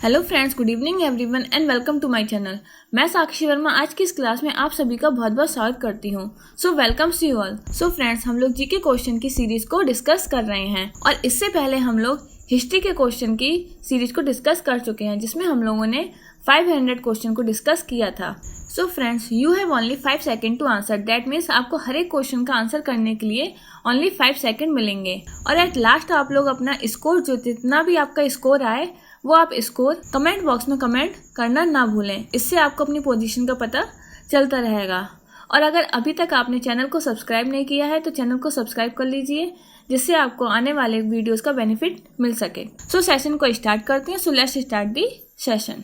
Hello friends, good evening everyone and welcome to my channel. मैं साक्षी वर्मा आज की इस क्लास में आप सभी का बहुत बहुत स्वागत करती हूँ। So welcome to you all. So friends, हम लोग जीके क्वेश्चन की सीरीज को डिस्कस कर रहे हैं और इससे पहले हम लोग हिस्ट्री के क्वेश्चन की सीरीज को डिस्कस कर चुके हैं, जिसमें हम लोगों ने 500 क्वेश्चन को डिस्कस किया था। So friends, you have only 5 second to answer. That means आपको हर एक क्वेश्चन का आंसर करने के लिए ओनली 5 सेकेंड मिलेंगे और एट लास्ट आप लोग अपना स्कोर, जो जितना भी आपका स्कोर आए वो आप स्कोर कमेंट बॉक्स में कमेंट करना ना भूलें। इससे आपको अपनी पोजीशन का पता चलता रहेगा। और अगर अभी तक आपने चैनल को सब्सक्राइब नहीं किया है तो चैनल को सब्सक्राइब कर लीजिए, जिससे आपको आने वाले वीडियोस का बेनिफिट मिल सके। सो सेशन को स्टार्ट करते हैं। So let's start the session.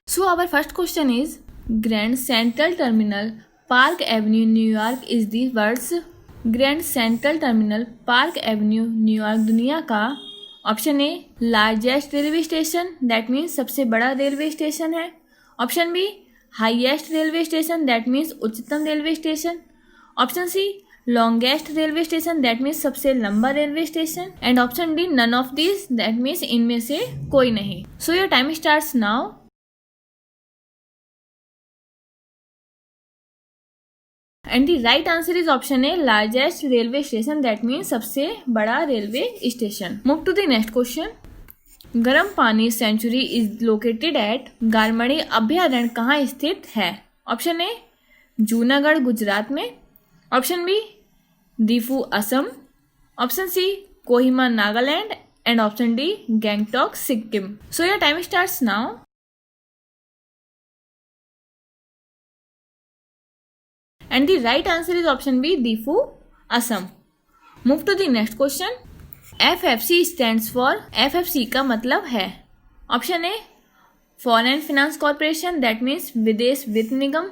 So our first question is Grand Central Terminal, Park Avenue, New York is the world's Grand Central Terminal, Park Avenue, New York दुनिया का option A largest railway station, that means सबसे बड़ा railway station है। Option B highest railway station, that means उच्चतम railway station. Option C longest railway station, that means सबसे लंबा railway station. And option D none of this, that means इनमें से कोई नहीं। So your time starts now. And the right answer is option A largest railway station, that means सबसे बड़ा railway station. Move to the next question. Garam Pani sanctuary is located at, Garampani अभयारण्य कहाँ स्थित है? ऑप्शन ए जूनागढ़ गुजरात में। Option B Diphu Assam. Option C Kohima Nagaland. And option D Gangtok Sikkim. So your time starts now. And the right answer is option B, Difu, Assam. Move to the next question. FFC stands for, FFC का मतलब है। Option A foreign finance corporation, that means विदेश वित्त निगम।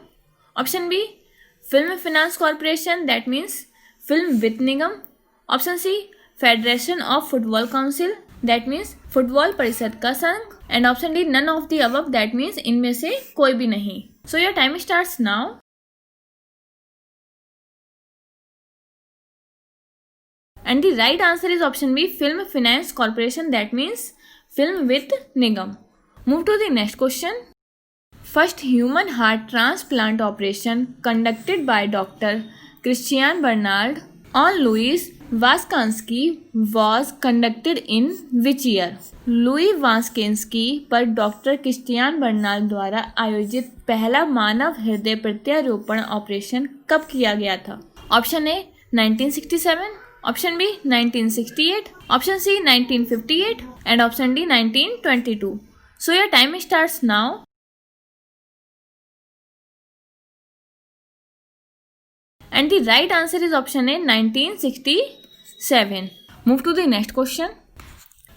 Option B film finance corporation, that means film वित्त निगम। Option C federation of football council, that means football परिषद का संघ। And option D none of the above, that means इनमें से कोई भी नहीं। So your time starts now. And the right answer is option B, Film Finance Corporation, that means Film with Nigam. Move to the next question. First human heart transplant operation conducted by Dr. Christian Bernard on Louis Vaskansky was conducted in which year? Louis Washkansky पर doctor Christiaan Barnard द्वारा आयोजित पहला मानव हृदय प्रत्यारोपण operation कब किया गया था? Option A 1967, option B 1968, option C 1958 and option D 1922. So your time starts now. And the right answer is option A 1967. Move to the next question.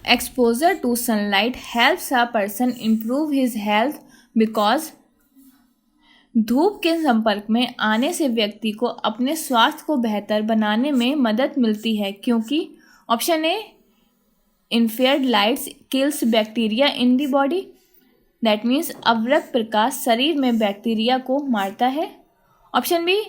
Exposure to sunlight helps a person improve his health because, धूप के संपर्क में आने से व्यक्ति को अपने स्वास्थ्य को बेहतर बनाने में मदद मिलती है, क्योंकि option A infrared lights kills bacteria in the body, that means अवरक्त प्रकाश शरीर में बैक्टीरिया को मारता है। Option B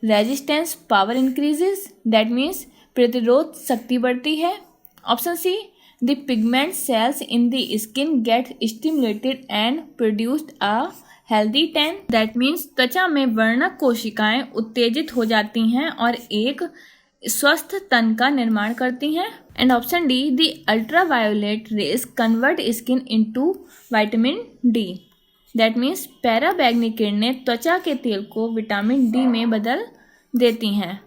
resistance power increases, that means प्रतिरोध शक्ति बढ़ती है। Option C the pigment cells in the skin get stimulated and produced a healthy tan, that means त्वचा में वर्णक कोशिकाएं उत्तेजित हो जाती हैं और एक स्वस्थ तन का निर्माण करती हैं। And option D the ultraviolet rays convert skin into vitamin D, that means पैराबैंगनी किरणें त्वचा के तेल को विटामिन डी में बदल देती हैं।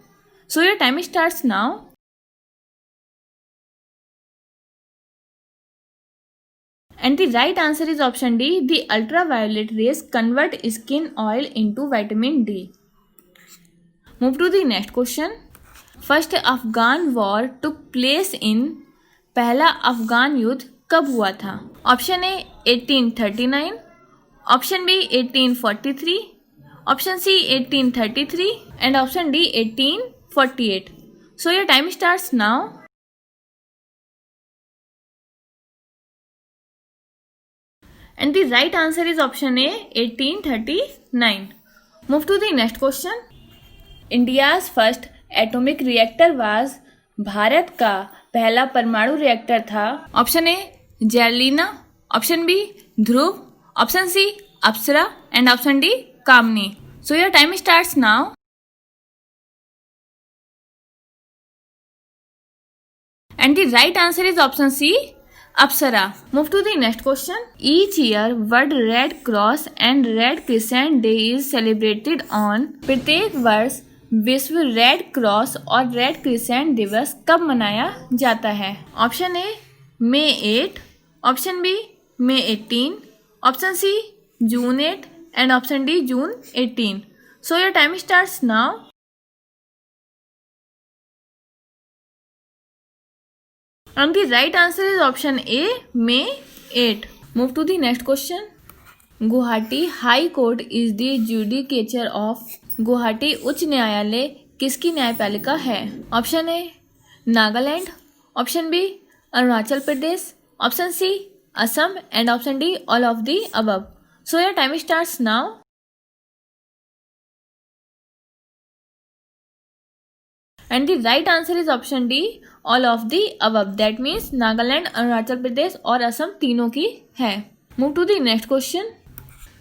सो your time starts now. And the right answer is option D, the ultraviolet rays convert skin oil into vitamin D. Move to the next question. First Afghan war took place in, पहला अफगान युद्ध कब हुआ था? Option A 1839, option B 1843, option C 1833 and option D 1848. So your time starts now. And the right answer is option A 1839. Move to the next question. India's first atomic reactor was, Bharat का पहला परमाणु रिएक्टर था। Option A Zerlina, option B Dhruva, option C Apsara and option D Kamini. So your time starts now. And the right answer is option C, Apsara. Move to the next question. Each year, World Red Cross and Red Crescent Day is celebrated on. प्रत्येक वर्ष विश्व red cross और red crescent दिवस कब मनाया जाता है? Option A May 8, option B May 18, option C June 8 and option D June 18. So your time starts now. And the right answer is option A, May 8. Move to the next question. Guwahati high court is the judicature of. Guwahati उच्च न्यायालय किसकी न्यायपालिका है? Option A Nagaland, option B Arunachal Pradesh, option C Assam and option D all of the above. So your time starts now. And the right answer is option D, all of the above. That means Nagaland, Arunachal Pradesh और असम तीनों की है. Move to the next question.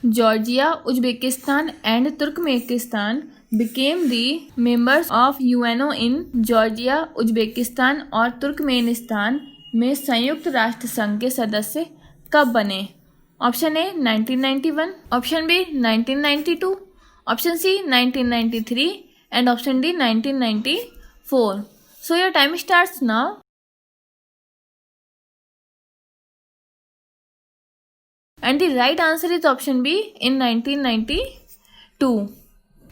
Georgia, Uzbekistan and Turkmenistan became the members of UNO in. Georgia, Uzbekistan और Turkmenistan में संयुक्त राष्ट्र संघ के सदस्य कब बने? Option A 1991, option B 1992, option C 1993 and option D 1994. So your time starts now. And the right answer is option B, in 1992.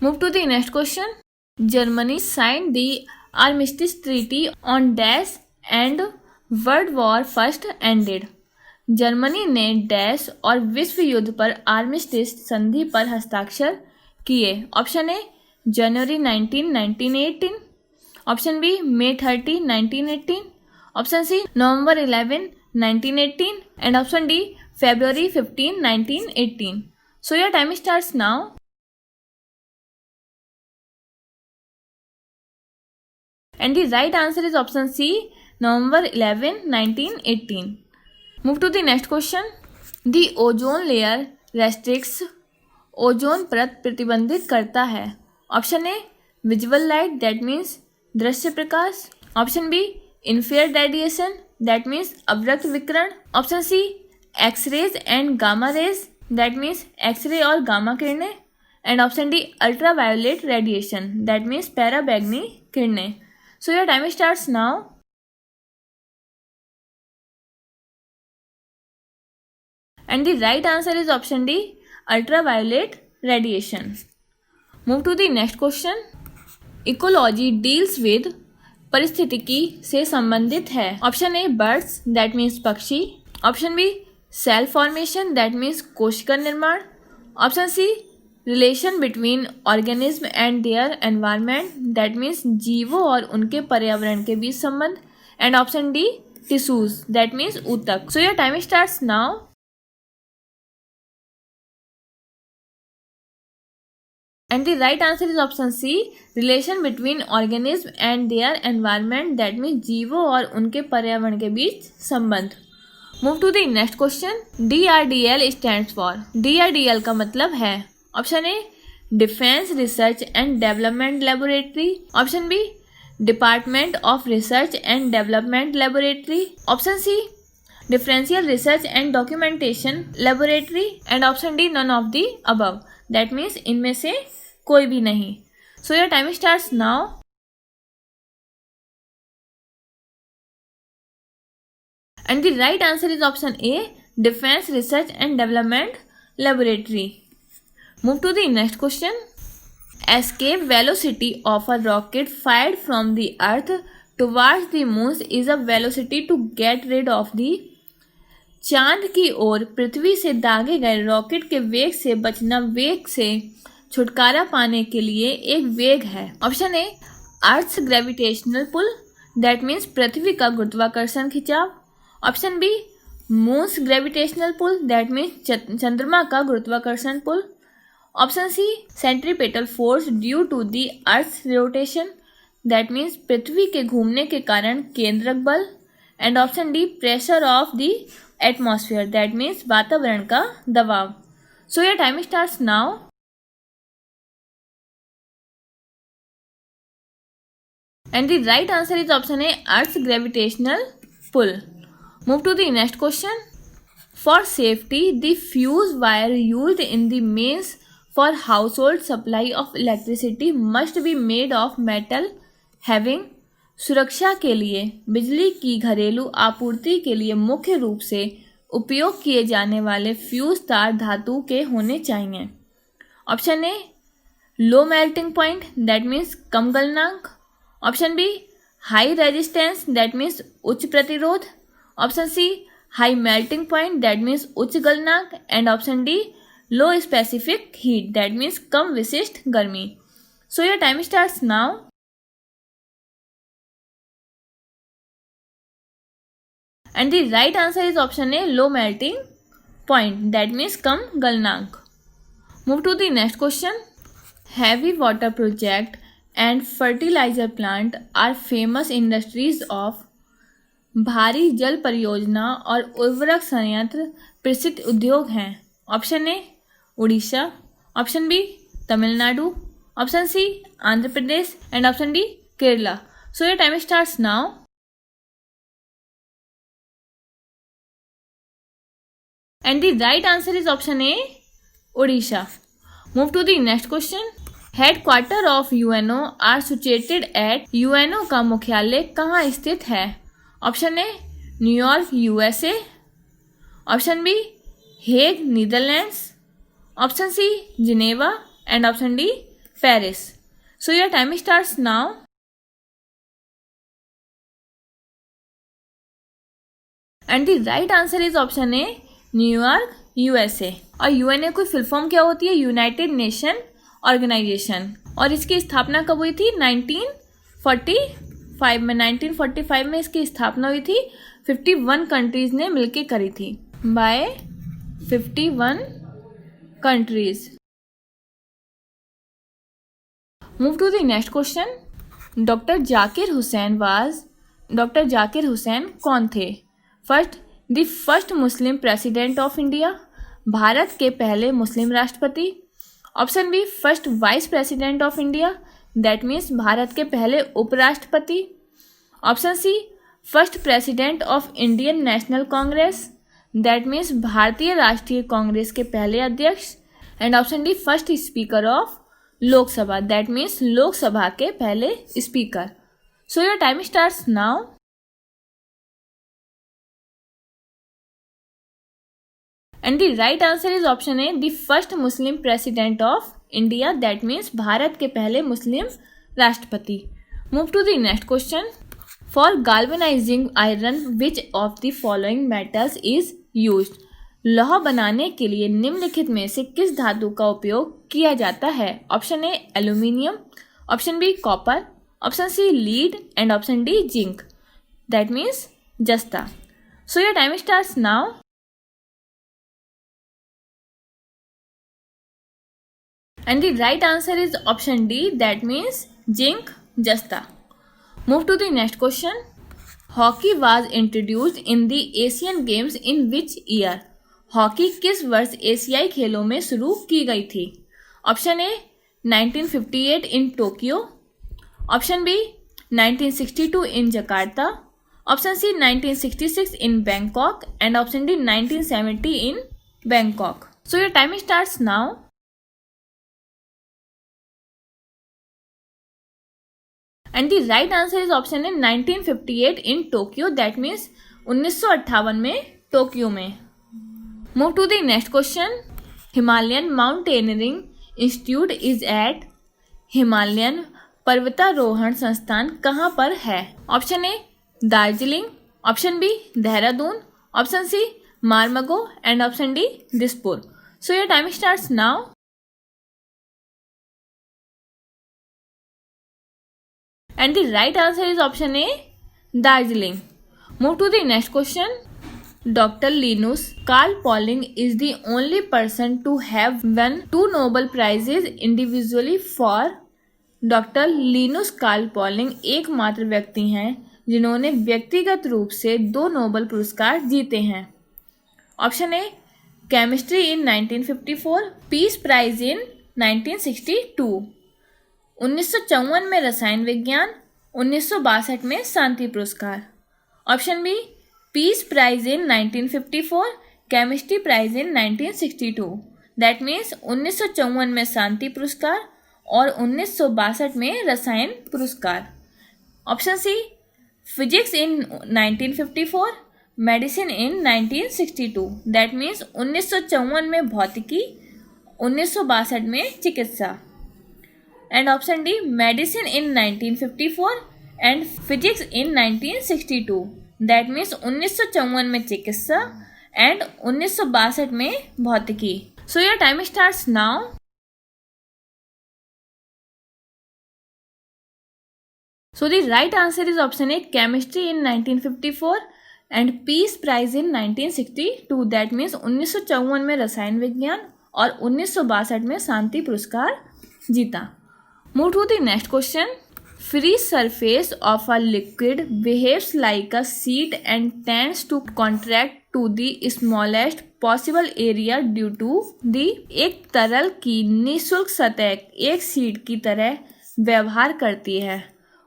Move to the next question. Germany signed the Armistice Treaty on Dash and World War First ended. Germany ने dash और विश्व युद्ध पर armistice संधि पर हस्ताक्षर किए. Option A January 19, 1918, option B May 30, 1918, option C November 11, 1918 and option D February 15, 1918. So your time starts now. And the right answer is option C November 11, 1918. Move to the next question. The ozone layer restricts. Ozone परत प्रतिबंधित करता है. Option A visual light, that means दृश्य प्रकाश, option B infrared radiation, that means अवरक्त विकिरण, option C X-rays and gamma rays, that means X-ray और gamma किरणें, and option D ultraviolet radiation, that means पैराबैंगनी किरणें. So your time starts now. And the right answer is option D, ultraviolet radiation. Move to the next question. Ecology deals with परिस्थितिकी से संबंधित है. Option A birds, that means पक्षी, option B cell formation, that means कोशिका निर्माण, option C relation between organism and their environment, that means जीवों और उनके पर्यावरण के बीच संबंध, and option D tissues, that means ऊतक. So your time starts now. And the right answer is option C, relation between organism and their environment, that means जीवों और उनके पर्यावरण के बीच संबंध. Move to the next question. DRDL stands for. DRDL का मतलब है. Option A defence research and development laboratory, option B department of research and development laboratory, option C differential research and documentation laboratory, and option D none of the above, that means इनमें से कोई भी नहीं. So your time starts now. And the right answer is option A defence research and development laboratory. Move to the next question. Escape velocity of a rocket fired from the earth towards the moon is a velocity to get rid of the. चांद की ओर पृथ्वी से दागे गए rocket के वेग से बचना वेग से छुटकारा पाने के लिए एक वेग है. Option A earth's gravitational pull, that means पृथ्वी का गुरुत्वाकर्षण खिंचाव, option B moon's gravitational pull, that means चंद्रमा का गुरुत्वाकर्षण pull, option C centripetal force due to the earth rotation, that means पृथ्वी के घूमने के कारण केंद्रक बल। And option D pressure of the atmosphere, that means वातावरण का दबाव। So your time starts now. And the right answer is option A, Earth's gravitational pull. Move to the next question. For safety, the fuse wire used in the mains for household supply of electricity must be made of metal having। सुरक्षा के लिए बिजली की घरेलू आपूर्ति के लिए मुख्य रूप से उपयोग किए जाने वाले फ्यूज तार धातु के होने चाहिए। Option A low melting point, that means कम गलनांक। Option B high resistance, that means उच्च प्रतिरोध। Option C high melting point, that means उच्च गलनांक। And option D low specific heat, that means कम विशिष्ट गर्मी। So your time starts now. And the right answer is option A low melting point, that means कम गलनांक। Move to the next question. Heavy water project and fertiliser plant are famous industries of. भारी जल परियोजना और उर्वरक संयंत्र प्रसिद्ध उद्योग हैं। Option A Orissa, option B Tamil Nadu, option C Andhra Pradesh and option D Kerala. So your time starts now. And the right answer is option A Orissa. Move to the next question. Headquarter of UNO are situated at. UNO का मुख्यालय कहाँ स्थित है? Option A New York USA, option B Hague Netherlands, option C Geneva and option D Paris. So your time starts now. And the right answer is option A New York USA. और UNA की full form क्या होती है? United nation organisation. और इसकी स्थापना कब हुई थी? 1945 में। 1945 में इसकी स्थापना हुई थी। 51 कंट्रीज ने मिलकर करी थी, by 51 countries. Move to the next question. Doctor Zakir Hussain कौन थे? The first Muslim president of India, Bharat के पहले मुस्लिम राष्ट्रपति। Option B first vice president of India, that means Bharat के पहले उपराष्ट्रपति। Option C first president of Indian National Congress, that means भारतीय राष्ट्रीय कांग्रेस के पहले अध्यक्ष। And option D first speaker of Lok Sabha, that means Lok Sabha के पहले speaker. So your time starts now. And the right answer is option A the first Muslim president of India, that means Bharat के पहले मुस्लिम राष्ट्रपति। Move to the next question. For galvanizing iron which of the following metals is used. लौह बनाने के लिए निम्नलिखित में से किस धातु का उपयोग किया जाता है? Option A aluminium, option B copper, option C lead and option D zinc, that means जस्ता। So your time starts now. And the right answer is option D, that means zinc, jasta. Move to the next question. Hockey was introduced in the Asian Games in which year? Hockey किस वर्ष एशियाई खेलों में शुरू की गई थी? Option A 1958 in Tokyo, option B 1962 in Jakarta, option C 1966 in Bangkok and option D 1970 in Bangkok. So your time starts now. And the right answer is option है 1958 इन टोक्यो, दैट मीन्स 1958 में Tokyo में। Move to the next question. Himalayan mountaineering institute is at. Himalayan पर्वतारोहण संस्थान कहाँ पर है? Option A Darjeeling, option B Dehradun, option C Marmagao and option D Dispur. So your time starts now. And the right answer is option A, Darjeeling. Move to the next question. Dr. Linus Carl Pauling is the only person to have won 2 Nobel Prizes individually for doctor Linus Carl Pauling एकमात्र व्यक्ति हैं जिन्होंने व्यक्तिगत रूप से 2 Nobel पुरस्कार जीते हैं। Option A chemistry in 1954, peace prize in 1962, 1954 में रसायन विज्ञान, 1962 में शांति पुरस्कार। Option B peace prize in 1954, chemistry prize in 1962, that means 1954 में शांति पुरस्कार और 1962 में रसायन पुरस्कार। Option C physics in 1954, medicine in 1962, that means 1954 में भौतिकी, 1962 में चिकित्सा। And option D medicine in 1954 and physics in 1962, that means 1954 में चिकित्सा एंड 1962 में भौतिकी। सो your time starts now. So the right answer is option A chemistry in 1954 and peace prize in 1962, that means 1954 में रसायन विज्ञान और 1962 में शांति पुरस्कार जीता। Move to the next question. Free surface of a liquid behaves like a sheet and tends to contract to the smallest possible area due to the एक तरल की निःशुल्क सतह एक शीट की तरह व्यवहार करती है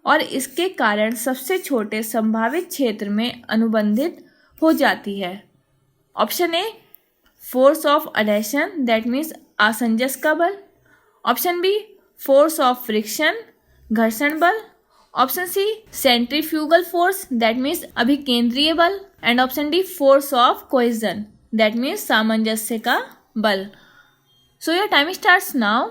और इसके कारण सबसे छोटे संभावित क्षेत्र में अनुबंधित हो जाती है। Option A force of adhesion, that means आसंजस का बल। Option B force of friction, घर्षण बल। Option C centrifugal force, that means अभिकेंद्रीय बल। And option D force of cohesion, that means सामंजस्य का बल। So your time starts now.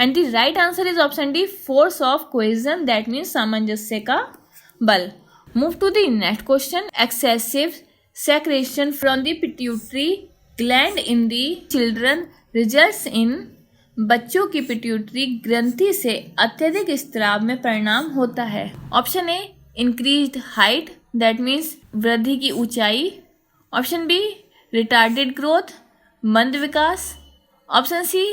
And the right answer is option D force of cohesion, that means सामंजस्य का बल। Move to the next question. Excessive secretion from the pituitary gland in the children results in बच्चों की pituitary ग्रंथि से अत्यधिक स्त्राव में परिणाम होता है। Option A increased height, that means वृद्धि की ऊंचाई। ऑप्शन बी रिटार्डेड ग्रोथ, मंद विकास। Option C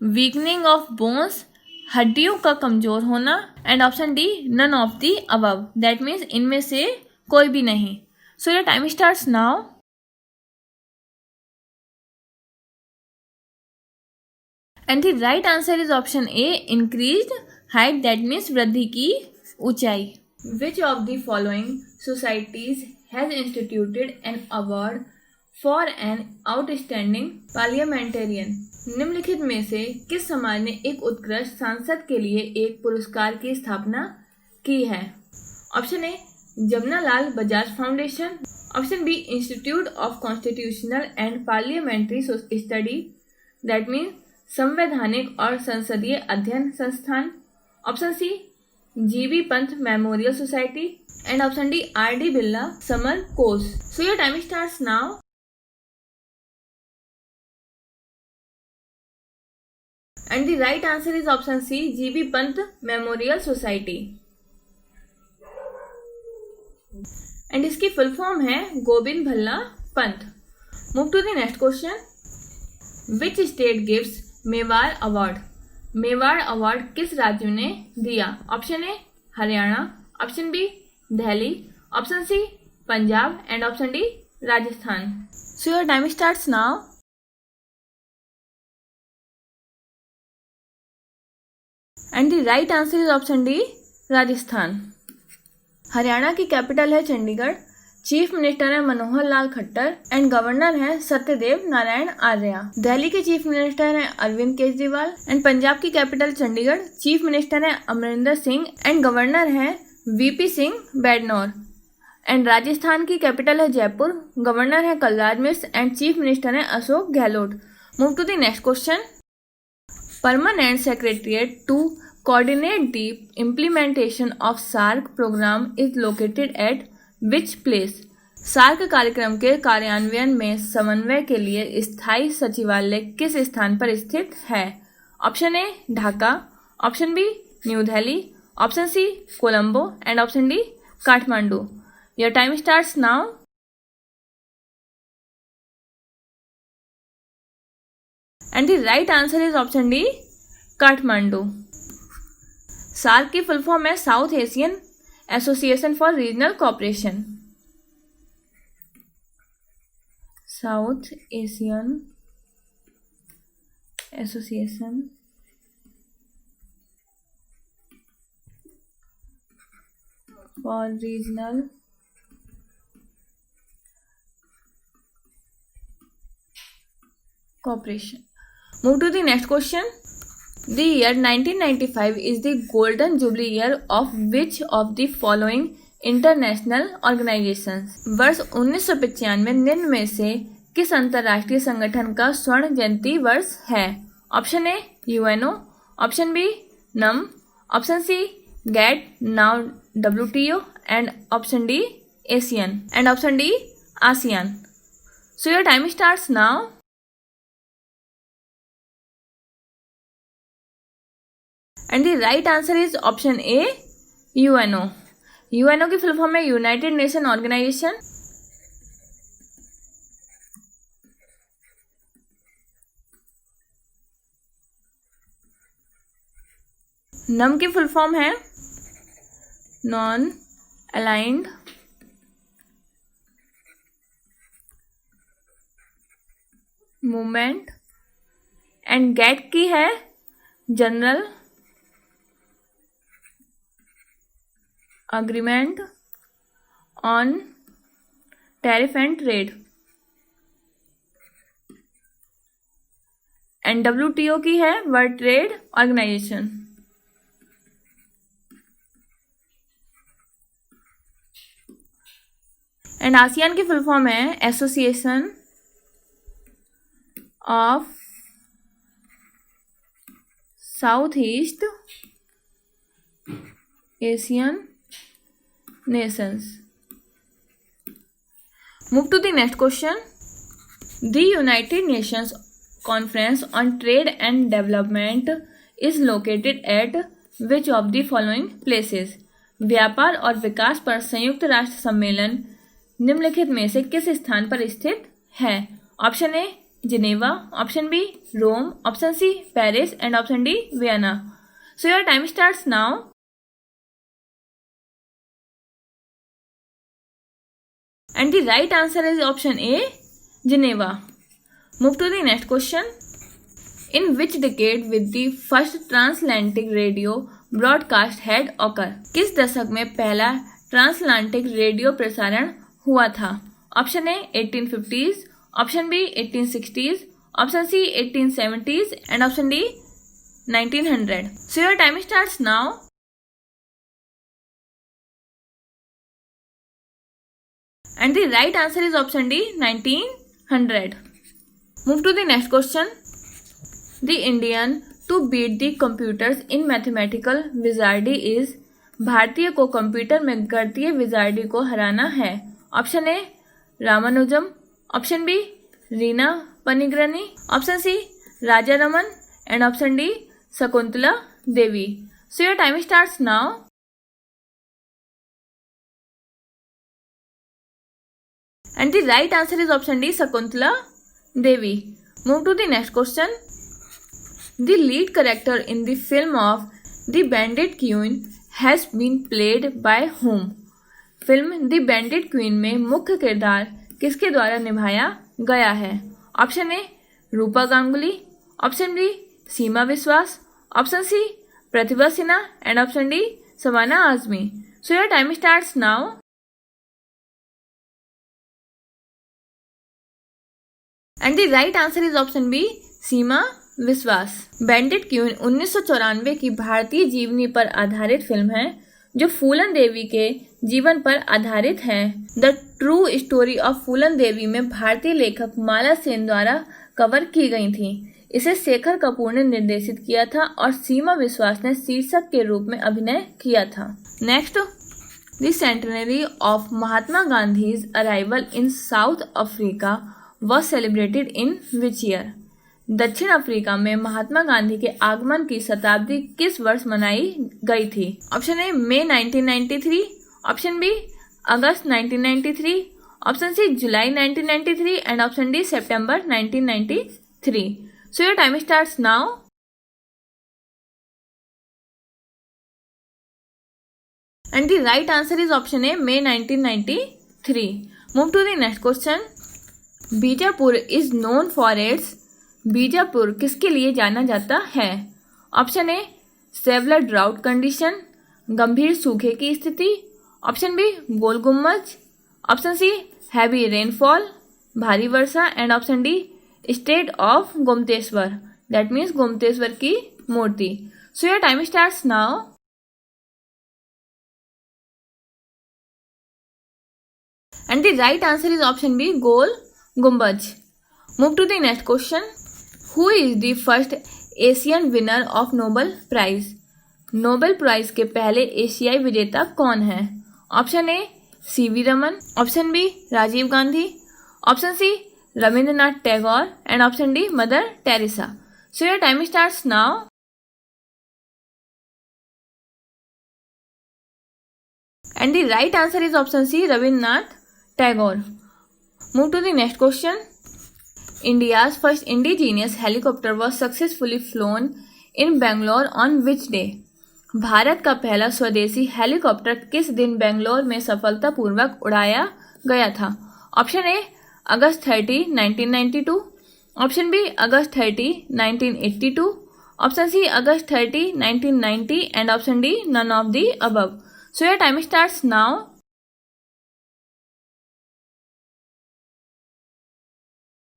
weakening of bones, हड्डियों का कमजोर होना। And option D none of the above, that means इनमें से कोई भी नहीं। So your time starts now. And the right answer is option A increased height, that means वृद्धि की ऊंचाई। Which of the following societies has instituted an award for an outstanding parliamentarian? निम्नलिखित में से किस समाज ने एक उत्कृष्ट सांसद के लिए एक पुरस्कार की स्थापना की है? Option A Jamnalal Bajaj foundation. Option B institute of constitutional and parliamentary study, that means संवैधानिक और संसदीय अध्ययन संस्थान। Option C G B Pant memorial society. And option D R D. Birla summer course. So your time starts now. And the right answer is option C, G B Pant memorial society. And इसकी full form है Govind Bhalla Pant. Move to the next question. Which state gives Mewar award? Mewar award किस राज्य ने दिया? Option A Haryana, option B Delhi, option C Punjab and option D Rajasthan. So your time starts now. And the right answer is option D Rajasthan. Haryana की capital है Chandigarh, chief minister है Manohar Lal Khattar and governor है सत्यदेव नारायण आर्य। दिल्ली के chief minister हैं अरविंद केजरीवाल एंड पंजाब की कैपिटल चंडीगढ़, चीफ मिनिस्टर है Amarinder Singh and governor है V P Singh Badnore. And Rajasthan की कैपिटल है जयपुर, गवर्नर है Kalraj Mishra and chief minister है Ashok Gehlot. Move to the next question. Permanent secretariat to coordinate the implementation of SARC program is located at which place? SAARC कार्यक्रम के कार्यान्वयन में समन्वय के लिए स्थायी सचिवालय किस स्थान पर स्थित है? Option A Dhaka, option B New Delhi, option C Colombo and option D Kathmandu. Your time starts now. And the right answer is option D Kathmandu. SAARC की फुल फॉर्म है South Asian association for regional cooperation. South Asian association for regional cooperation. Move to the next question. The year 1995 is the golden jubilee year of which of the following international organizations? वर्ष 1995 निम्न में से किस अंतरराष्ट्रीय संगठन का स्वर्ण जयंती वर्ष है? Option A UNO, option B NAM, option C GATT now WTO and option D Asian and option D ASEAN. So your time starts now. And the right answer is option A UNO. UNO की full form है United nation Organization. NAM की full form है non aligned movement and GATT की है general agreement on tariff and trade and WTO की है world trade organization. And ASEAN की full form है association of south east Asian nations. Move to the next question. The United Nations Conference on Trade and Development is located at which of the following places? व्यापार और विकास पर संयुक्त राष्ट्र सम्मेलन निम्नलिखित में से किस स्थान पर स्थित है? Option A Geneva, option B Rome, option C Paris and option D Vienna. So your time starts now. And the right answer is option A, Geneva. Move to the next question. In which decade with the first transatlantic radio broadcast had occurred? किस दशक में पहला transatlantic radio प्रसारण हुआ था? Option A 1850s, option B 1860s, option C 1870s and option D 1900. So your time starts now. And the right answer is option D, 1900. Move to the next question. The Indian to beat the computers in mathematical wizardry is भारतीय को computer में गणितीय wizardry को हराना है। Option A Ramanujam, option B Reena Panigrahi, option C Raja Raman and option D Shakuntala Devi. So your time starts now. And the right answer is option D, Shakuntala Devi. Move to the next question. The lead character in the film of The Bandit Queen has been played by whom? Film The Bandit Queen में मुख्य किरदार किसके द्वारा निभाया गया है? Option A Rupa Ganguly, option B Seema Biswas, option C Pratibha Sinha and option D Shabana Azmi. So your time starts now. And the right answer is option B Seema Biswas. Bandit queen 1994 की भारतीय जीवनी पर आधारित फिल्म है जो फूलन देवी के जीवन पर आधारित है। द ट्रू स्टोरी ऑफ फूलन देवी में भारतीय लेखक माला सेन द्वारा कवर की गई थी। इसे शेखर कपूर ने निर्देशित किया था और सीमा विश्वास ने शीर्षक के रूप में अभिनय किया था। Next, the centenary of Mahatma Gandhi's arrival in south Africa was celebrated in which year? दक्षिण अफ्रीका में महात्मा गांधी के आगमन की शताब्दी किस वर्ष मनाई गई थी? ऑप्शन ए मई 1993, ऑप्शन बी अगस्त 1993, ऑप्शन सी जुलाई 1993 एंड ऑप्शन डी सितंबर 1993. So your time starts now. And the right answer is option A, May 1993. Move to the next question. Bijapur is known for its. Bijapur किसके लिए जाना जाता है? Option ए several drought condition, गंभीर सूखे की स्थिति, ऑप्शन बी गोल गुम्बज, ऑप्शन सी हैवी रेनफॉल, भारी वर्षा and option D statue of Gomateshwar, that means Gomateshwar की मूर्ति. So your time starts now. And the right answer is option B, Gol Gumbaj. Move to the next question. Who is the first Asian winner of Nobel Prize? Nobel prize के पहले एशियाई विजेता कौन है? Option A C V Raman, option B Rajiv Gandhi, option C Rabindranath Tagore and option D Mother Teresa. So your time starts now. And the right answer is option C, Rabindranath Tagore. Move to the next question. India's first indigenous helicopter was successfully flown in Bangalore on which day? भारत का पहला स्वदेशी helicopter किस दिन बेंगलोर में सफलतापूर्वक उड़ाया गया था? ऑप्शन ए अगस्त 30, 1992, ऑप्शन बी अगस्त 30, 1982, ऑप्शन सी अगस्त 30, 1990 and option D none of the above. So your time starts now.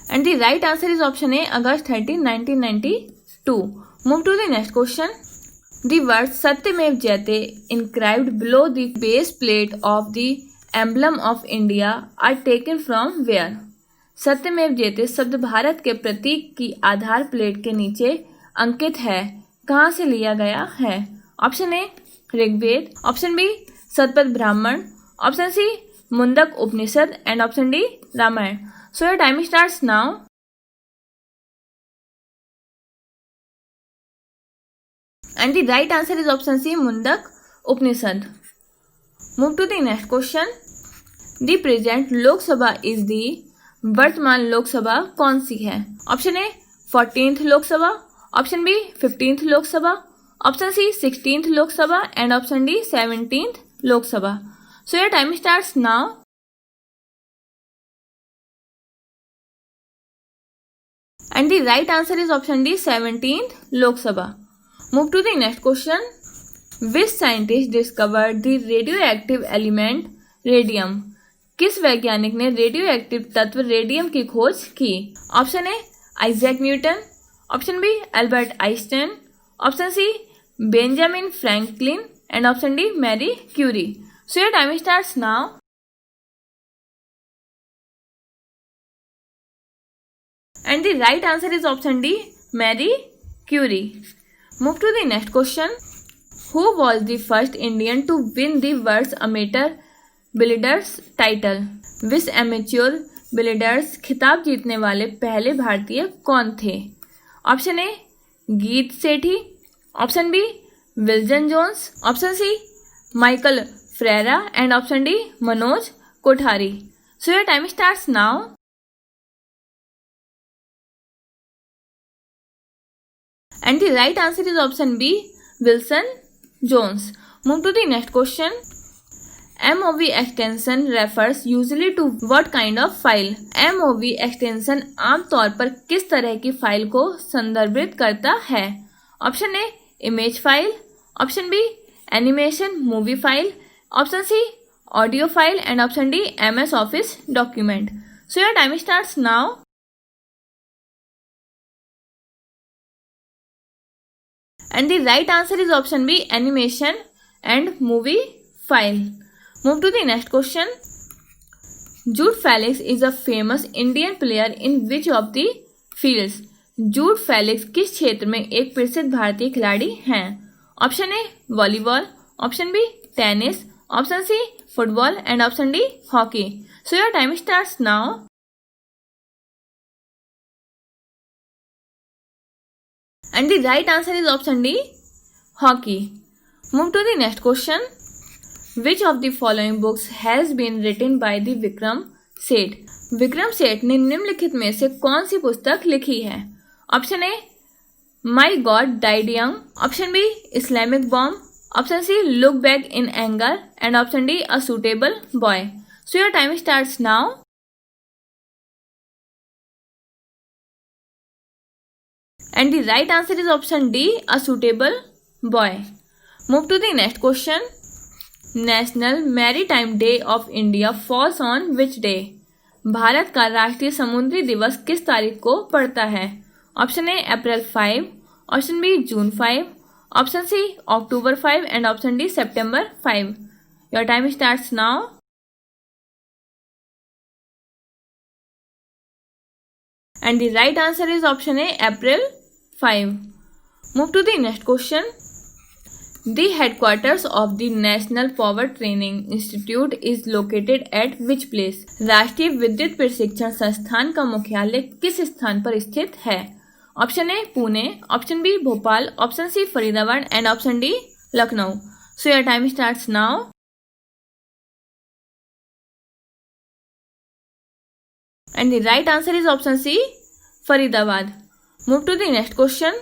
And the right answer is option A, August 13, 1992. Move to the next question. The words Satyamev Jayate inscribed below the base plate of the emblem of India are taken from where? सत्यमेव जयते शब्द भारत के प्रतीक की आधार plate के नीचे अंकित है, कहाँ से लिया गया है? Option A Rigveda, option B Satapatha Brahmana, option C Mundaka Upanishad and option D Ramayana. So your time starts now. And the right answer is option C Mundaka Upanishad. Move to the next question. The present Lok Sabha is the. वर्तमान लोकसभा कौन सी है? Option A 14th Lok Sabha, option B 15th Lok Sabha, option C 16th Lok Sabha and option D 17th Lok Sabha. So your time starts now. And the right answer is option D 17th Lok Sabha. Move to the next question. Which scientist discovered the radioactive element radium? किस वैज्ञानिक ने radio active तत्व radium की खोज की? Option A Isaac Newton, option B Albert Einstein, option C Benjamin Franklin and option D Marie Curie. So your time starts now. And the right answer is option D Marie Curie. Move to the next question. Who was the first Indian to win the world's amateur builders title? विश्व amateur builders खिताब जीतने वाले पहले भारतीय कौन थे? Option A Geet Sethi, option B Wilson Jones, option C Michael Ferreira and option D Manoj Kothari. So your time starts now. And the right answer is option B Wilson Jones. Move to the next question. MOV extension refers usually to what kind of file? MOV extension आमतौर पर किस तरह की file को संदर्भित करता है? Option A image file, option B animation movie file, option C audio file and option D MS office document. So your time starts now. And the right answer is option B animation and movie file. Move to the next question. Jude Felix is a famous Indian player in which of the fields? Jude Felix किस क्षेत्र में एक प्रसिद्ध भारतीय खिलाड़ी हैं? Option A volleyball, option B tennis, option C football and option D hockey. So your time starts now. And the right answer is option D, hockey. Move to the next question. Which of the following books has been written by the Vikram Seth? Vikram Seth ने निम्नलिखित में से कौन सी पुस्तक लिखी है? Option A, my God died young, option B, Islamic bomb, option C, look back in anger, and option D, a suitable boy. So your time starts now. And the right answer is option D, a suitable boy. Move to the next question. National Maritime Day of India falls on which day? भारत का राष्ट्रीय समुद्री दिवस किस तारीख को पड़ता है? ऑप्शन ए, अप्रैल 5, ऑप्शन बी, जून 5, ऑप्शन सी, अक्टूबर 5, एंड ऑप्शन डी, सितंबर 5. Your time starts now. And the right answer is option A, April 5. Move to the next question. The headquarters of the National Power Training Institute is located at which place? राष्ट्रीय विद्युत प्रशिक्षण संस्थान का मुख्यालय किस स्थान पर स्थित है? Option A, Pune, option B, Bhopal, option C, Faridabad, and option D, Lucknow. So your time starts now. And the right answer is option C, Faridabad. Move to the next question.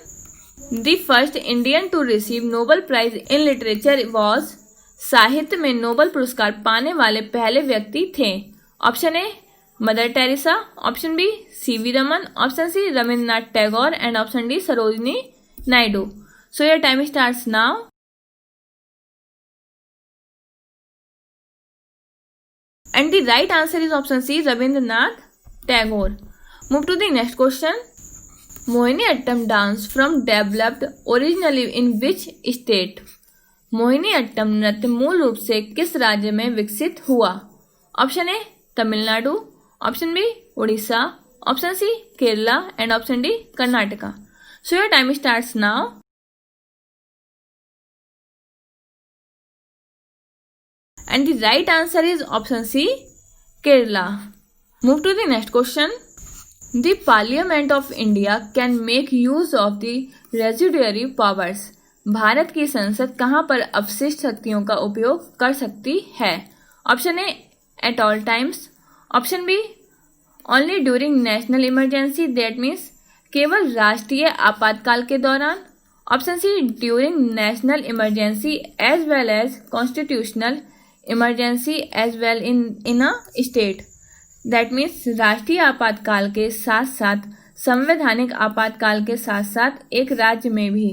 The first Indian to receive Nobel Prize in Literature was. साहित्य में Nobel पुरस्कार पाने वाले पहले व्यक्ति थे. Option A, Mother Teresa, option B, C V Raman, option C, Rabindranath Tagore, and option D, Sarojini Naidu. So your time starts now. And the right answer is option C, Rabindranath Tagore. Move to the next question. Mohiniyattam dance from developed originally in which state? Mohiniyattam नृत्य मूल रूप से किस राज्य में विकसित हुआ? Option A, Tamil Nadu, option B, Orissa, option C, Kerala, and option D, Karnataka. So your time starts now. And the right answer is option C, Kerala. Move to the next question. The Parliament of India can make use of the residuary powers. Bharat की संसद कहाँ पर अवशिष्ट शक्तियों का उपयोग कर सकती है? Option A, at all times, option B, only during national emergency, that means केवल राष्ट्रीय आपातकाल के दौरान, option C, during national emergency as well as constitutional emergency as well in a state, that means राष्ट्रीय आपातकाल के साथ साथ संवैधानिक आपातकाल के साथ साथ एक राज्य में भी,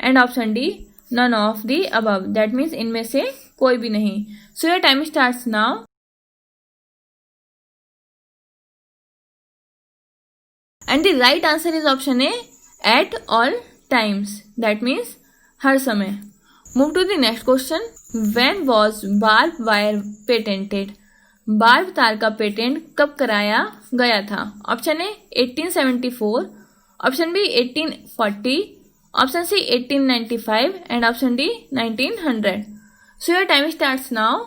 and option D, none of the above, that means इनमें से कोई भी नहीं. So your time starts now. And the right answer is option A, at all times, that means हर समय. Move to the next question. When was barbed wire patented? Barb तार का patent कब कराया गया था? Option A, 1874, option B, 1840, option C, 1895, and option D, 1900. So your time starts now.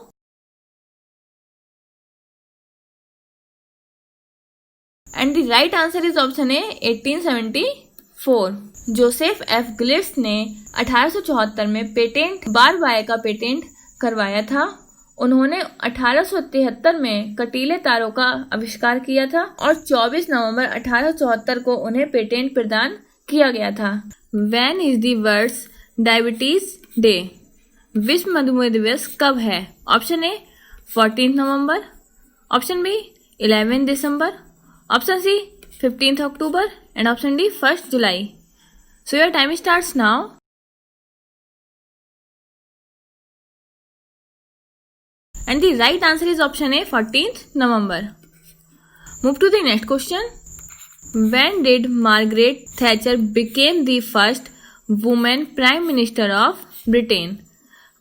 And the right answer is option A, 1874. Joseph F Glitz ने 1874 में patent barb wire का patent करवाया था. उन्होंने 1873 में कटीले तारों का आविष्कार किया था और 24 नवंबर 1874 को उन्हें पेटेंट प्रदान किया गया था. When is the world diabetes day? विश्व मधुमेह दिवस कब है? ऑप्शन ए, 14 नवंबर, ऑप्शन बी, 11 दिसंबर, ऑप्शन सी, 15 अक्टूबर, एंड ऑप्शन डी, 1 जुलाई. So your time starts now. And the right answer is option A, 14th November. Move to the next question. When did Margaret Thatcher became the first woman Prime Minister of Britain?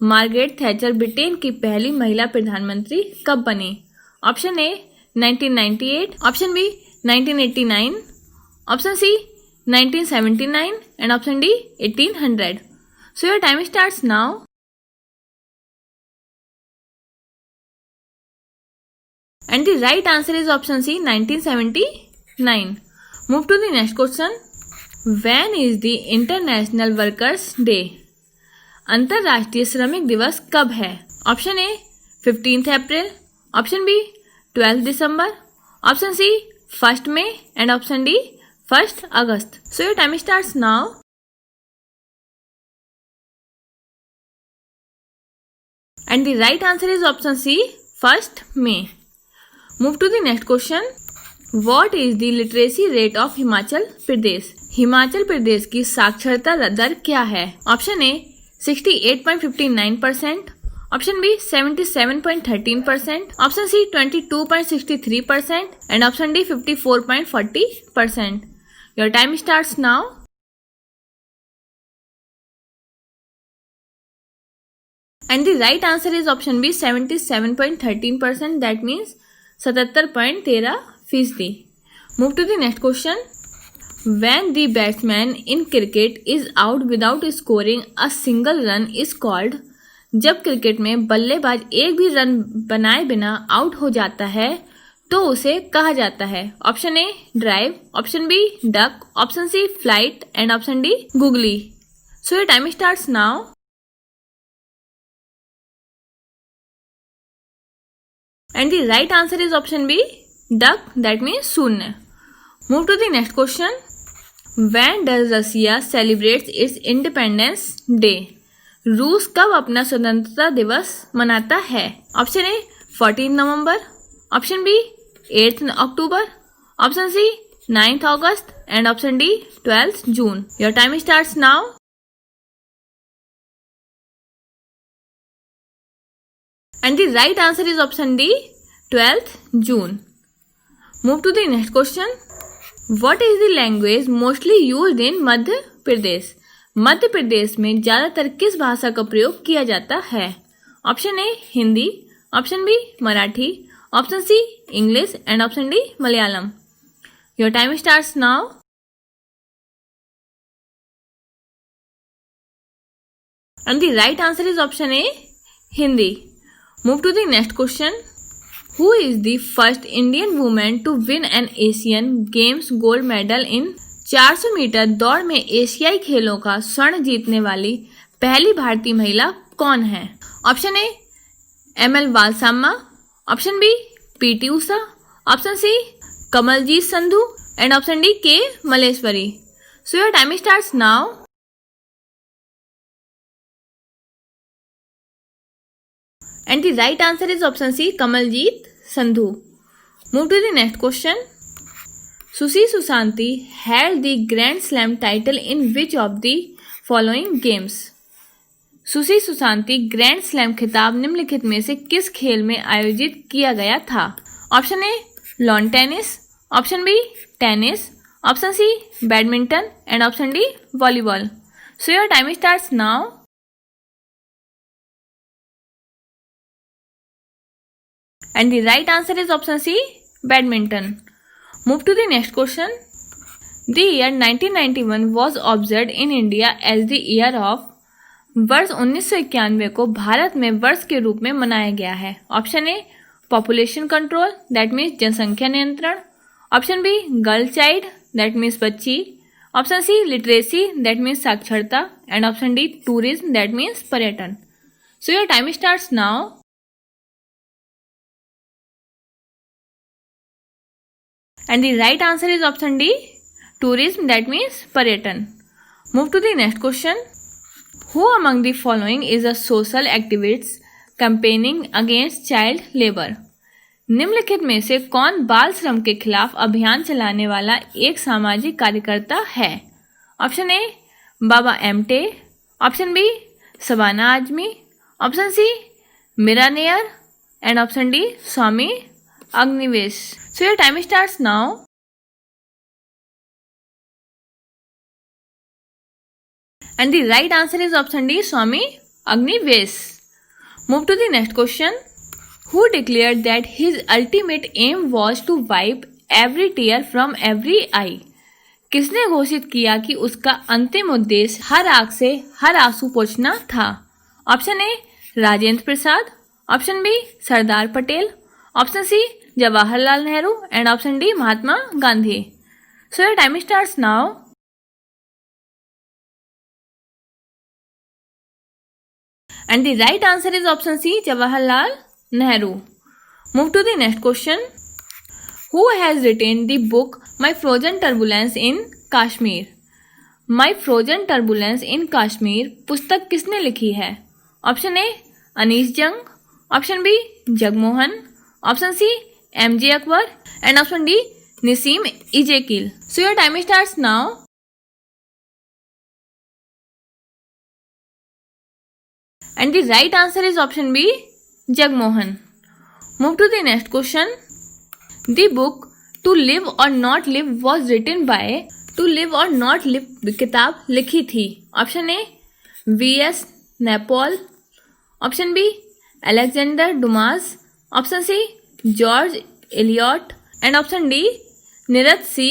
Margaret Thatcher Britain की पहली महिला प्रधानमंत्री कब बनी? Option A, 1998, option B, 1989, option C, 1979, and option D, 1800. So your time starts now. And the right answer is option C, 1979. Move to the next question. When is the International Workers Day? अंतरराष्ट्रीय श्रमिक दिवस कब है? Option A 15 अप्रैल, option B 12 दिसंबर, option C 1 मई and option D 1 अगस्त. So your time starts now. And the right answer is option C, 1 May. Move to the next question. What is the literacy rate of Himachal Pradesh? Himachal Pradesh की साक्षरता दर क्या है? Option A 68.59%, option B 77.13%, option C 22.63% and option D 54.40%. Your time starts now. And the right answer is option B, 77.13%. That means 77.13%. Move to the next question. When the batsman in cricket is out without scoring a single run is called. जब cricket में बल्लेबाज एक भी run बनाए बिना out हो जाता है तो उसे कहा जाता है. Option A drive, option B duck, option C flight and option D googly. So your time starts now. And the right answer is option B, duck, that means शून्य. Move to the next question. When does Russia celebrates its Independence Day? रूस कब अपना स्वतंत्रता दिवस मनाता है? Option A 14 नवंबर, option B 8 अक्टूबर, ऑप्शन सी 9 अगस्त एंड ऑप्शन डी 12 जून. Your time starts now. And the right answer is option D, 12th June. Move to the next question. What is the language mostly used in Madhya Pradesh? Madhya Pradesh में ज़्यादातर किस भाषा का प्रयोग किया जाता है? Option A Hindi, option B Marathi, option C English and option D Malayalam. Your time starts now. And the right answer is option A, Hindi. Move to the next question. Who is the first Indian woman to win an Asian Games gold medal in 400 metre दौड़ में एशियाई खेलों का स्वर्ण जीतने वाली पहली भारतीय महिला कौन है? Option A ML Valsamma, option B PT Usha, option C Kamaljeet Sandhu and option D K Malleswari. So your time starts now. And the right answer is option C, Kamaljeet Sandhu. Move to the next question. Susi Susanti held the Grand Slam title in which of the following games? सुसी Sushanti grand slam खिताब निम्नलिखित में से किस खेल में आयोजित किया गया था? Option A lawn tennis, option B tennis, option C badminton and option D volleyball. So your time starts now. And the right answer is option C, badminton. Move to the next question. The year 1991 was observed in India as the year of. वर्ष 1991 को भारत में वर्ष के रूप में मनाया गया है. Option A population control, that means जनसंख्या नियंत्रण, option B girl child, that means बच्ची, option C literacy, that means साक्षरता and option D tourism, that means पर्यटन. So your time starts now. And the right answer is option D, tourism, that means पर्यटन. Move to the next question. Who among the following is a social activist campaigning against child labor? निम्नलिखित में से कौन बाल श्रम के खिलाफ अभियान चलाने वाला एक सामाजिक कार्यकर्ता है? Option A Baba Amte, option B Shabana Azmi, option C Meera Nair and option D Swami Agnivesh. So your time starts now. And the right answer is option D, Swami Agnivesh. Move to the next question. Who declared that his ultimate aim was to wipe every tear from every eye? किसने घोषित किया कि उसका अंतिम उद्देश्य हर आंख से हर आंसू पोंछना था? Option A Rajendra Prasad, option B Sardar Patel, option C Jawaharlal Nehru and option D Mahatma Gandhi. So your time starts now. And the right answer is option C, Jawaharlal Nehru. Move to the next question. Who has written the book My Frozen Turbulence in Kashmir? My Frozen Turbulence in Kashmir पुस्तक किसने लिखी है? Option A Anees Jung, option B Jagmohan, option C MJ Akbar and option D Nissim Ezekiel. So your time starts now. And the right answer is option B, Jagmohan. Move to the next question. The book To Live or Not Live was written by. To Live or Not Live किताब लिखी थी. Option A VS Naipaul, option B Alexander Dumas, option C George Eliot and option D Neeraj C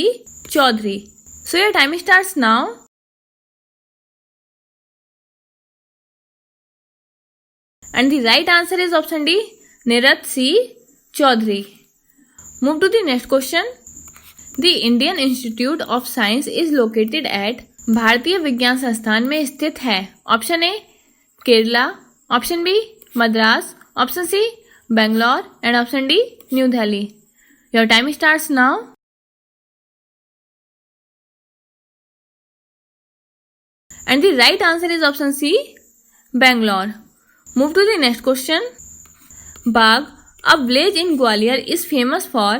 Chaudhuri. So your time starts now. And the right answer is option D, Niraj C. Chaudhary. Move to the next question. The Indian Institute of Science is located at. भारतीय विज्ञान संस्थान में स्थित है. Option A Kerala, option B Madras, option C Bangalore and option D New Delhi. Your time starts now. And the right answer is option C, Bangalore. Move to the next question. Bagh, a village in Gwalior is famous for.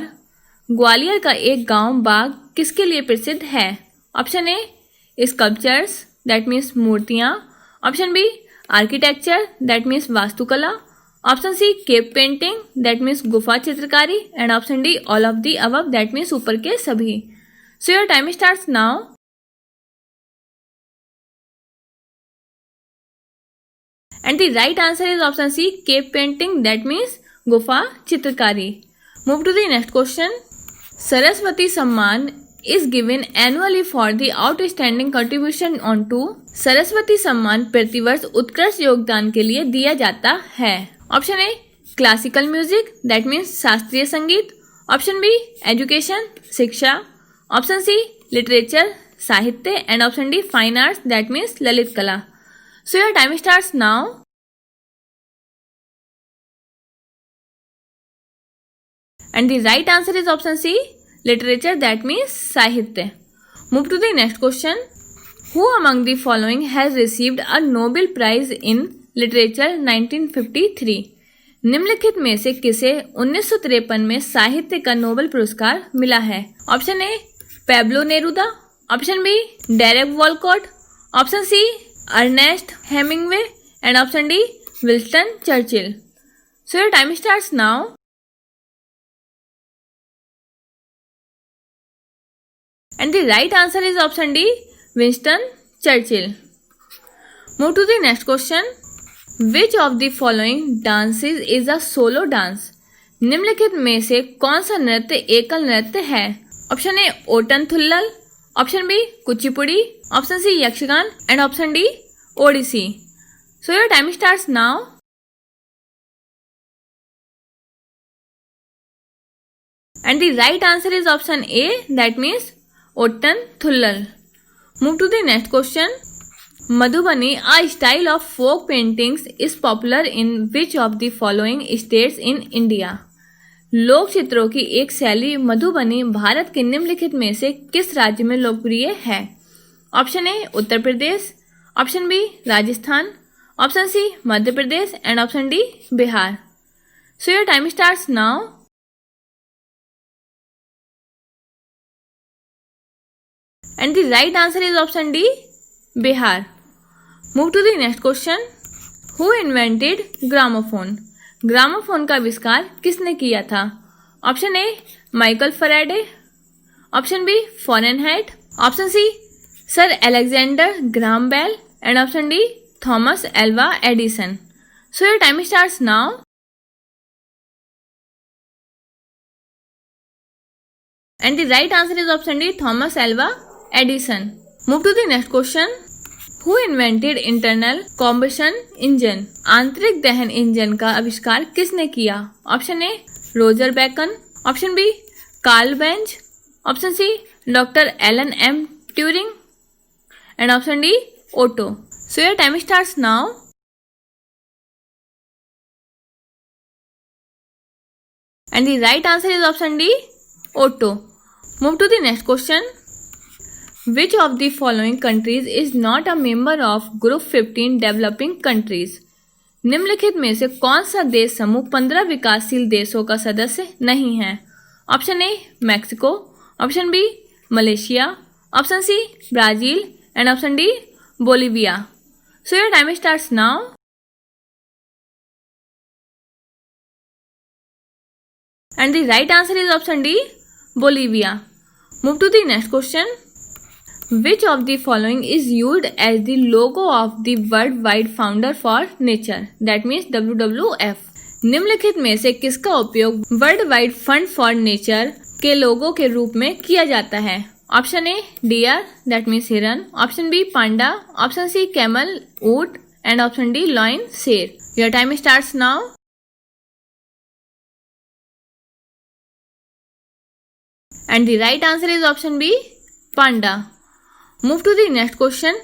Gwalior का एक गांव बाग किसके लिए प्रसिद्ध है? Option A sculptures that means मूर्तियां, option B architecture that means वास्तुकला, option C cave painting that means गुफा चित्रकारी and option D all of the above that means ऊपर के सभी. So your time starts now. And the right answer is option C, cave painting that means गुफा चित्रकारी. Move to the next question. Saraswati सम्मान is given annually for the outstanding contribution on to. Saraswati सम्मान प्रतिवर्ष उत्कृष्ट योगदान के लिए दिया जाता है. Option A classical music that means शास्त्रीय संगीत, ऑप्शन बी एजुकेशन शिक्षा, ऑप्शन सी लिटरेचर साहित्य and option D fine arts that means Lalit कला. So your time starts now. And the right answer is option C, literature that means साहित्य. Move to the next question. Who among the following has received a Nobel Prize in Literature 1953? निम्नलिखित में से किसे 1953 में साहित्य का Nobel पुरस्कार मिला है? Option A Pablo Neruda, option B Derek Walcott, option C Ernest Hemingway and option D Winston Churchill. So your time starts now. And the right answer is option D Winston Churchill. Move to the next question. Which of the following dances is a solo dance? निम्नलिखित में से कौन सा नृत्य एकल नृत्य है? Option A Ottan Thullal, option B Kuchipudi, option C Yakshagana and option D Odissi. So your time starts now. And the right answer is option A that means Ottan Thullal. Move to the next question. Madhubani a style of folk paintings is popular in which of the following states in India? लोक चित्रों की एक शैली मधुबनी भारत के निम्नलिखित में से किस राज्य में लोकप्रिय है? Option A Uttar Pradesh, option B Rajasthan, option C Madhya Pradesh and option D Bihar. So your time starts now. And the right answer is option D Bihar. Move to the next question. Who invented gramophone? Gramophone का आविष्कार किसने किया था? Option A Michael Faraday, option B Fahrenheit, option C sir Alexander Graham Bell and option D Thomas Alva Edison. So your time starts now. And the right answer is option D Thomas Alva Edison. Move to the next question. Who invented internal combustion engine? आंतरिक दहन engine का आविष्कार किसने किया? Option A Roger Bacon, option B Karl Benz, option C doctor Alan M Turing and option D Otto. So your time starts now. And the right answer is option D, Otto. Move to the next question. Which of the following countries is not a member of Group 15 Developing Countries? निम्नलिखित में से कौन सा देश समूह 15 विकासशील देशों का सदस्य नहीं है? Option A Mexico, option B Malaysia, option C Brazil and option D Bolivia. So your time starts now. And the right answer is option D, Bolivia. Move to the next question. Which of the following is used as the logo of the Worldwide Founder for Nature? That means WWF. निम्नलिखित में से किसका उपयोग world wide fund for nature के logo के रूप में किया जाता है? Option A deer, that means हिरन, option B panda, option C camel, ऊंट एंड ऑप्शन डी लॉयन, शेर. Your time starts now. And the right answer is option B, panda. Move to the next question.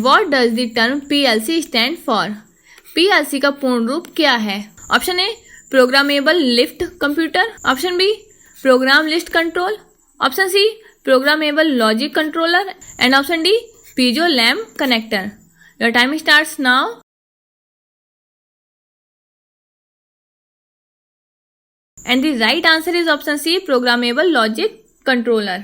What does the term PLC stand for? PLC का पूर्ण रूप क्या है? Option A programmable lift computer, option B program list control, option C programmable logic controller and option D piezo lamp connector. Your time starts now. And the right answer is option C, programmable logic controller.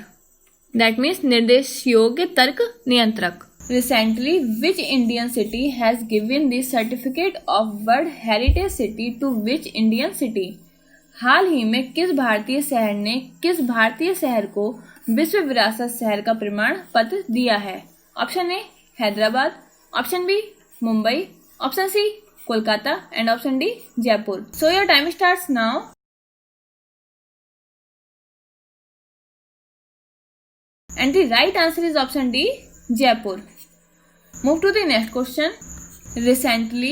That means निर्देश योग्य तर्क नियंत्रक. Recently, which Indian city has given the certificate of World Heritage City to which Indian city? हाल ही में किस भारतीय शहर ने किस भारतीय शहर को विश्व विरासत शहर का प्रमाण पत्र दिया है? Option A Hyderabad, option B Mumbai, option C Kolkata and option D Jaipur. So your time starts now. And the right answer is option D, Jaipur. Move to the next question. Recently,